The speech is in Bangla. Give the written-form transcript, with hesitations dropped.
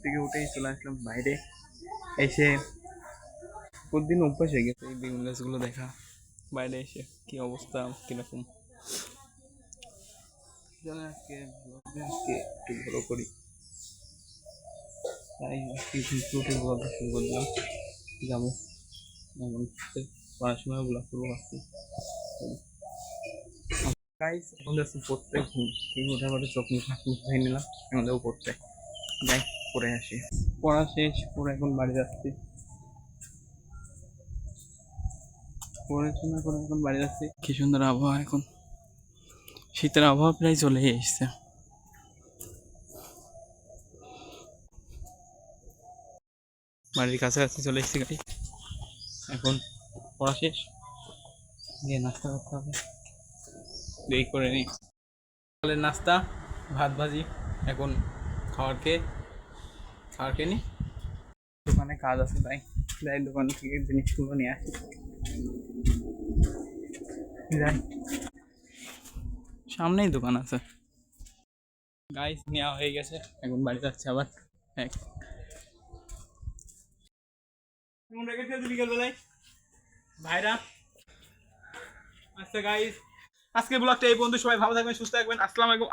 থেকে উঠেই চলে আসলাম বাইরে। এসে প্রতিদিন অভ্যাস হয়ে গেছে এই বেগুন গাছগুলো দেখা। বাইরে এসে কি অবস্থা কিরকম, আজকে আজকে একটু ভালো করি, তাই আজকে উঠে ব্লগটা শুরু করলাম। যাবো এমন পড়াশোনা ব্লগ করবো আজকে। গাইস এখন যাচ্ছি পড়তে, ঘুম থেকে উঠে আবার চোখ মুখ হাত মুখ ধুয়ে নিলাম, এখন যাবো পড়তে। যাই পড়ে আসি, পড়া শেষ পরে এখন বাড়ি যাচ্ছি, পড়াশোনা করে এখন বাড়ি যাচ্ছি। কি সুন্দর আবহাওয়া, এখন শীতের আবহাওয়া প্রায় চলে এসছে। বাড়ির কাছাকাছি চলে এসেছি গাড়ি, এখন পড়া শেষ, গিয়ে নাস্তা করতে হবে, দেরি করে নিই। সকালের নাস্তা ভাত ভাজি, এখন খাওয়ার খেয়ে নিই। দোকানে কাজ আছে তাই যাই দোকান থেকে জিনিসগুলো নিয়ে আসি, যাই সামনেই দোকান আছে। গাইস নেওয়া হয়ে গেছে, এখন বাড়ি যাচ্ছে আবার। বিকেল বেলায় ভাইরা আচ্ছা গাইস, আজকে ব্লগটা এই পর্যন্ত। সবাই ভালো থাকবেন, সুস্থ থাকবেন। আসসালামু আলাইকুম।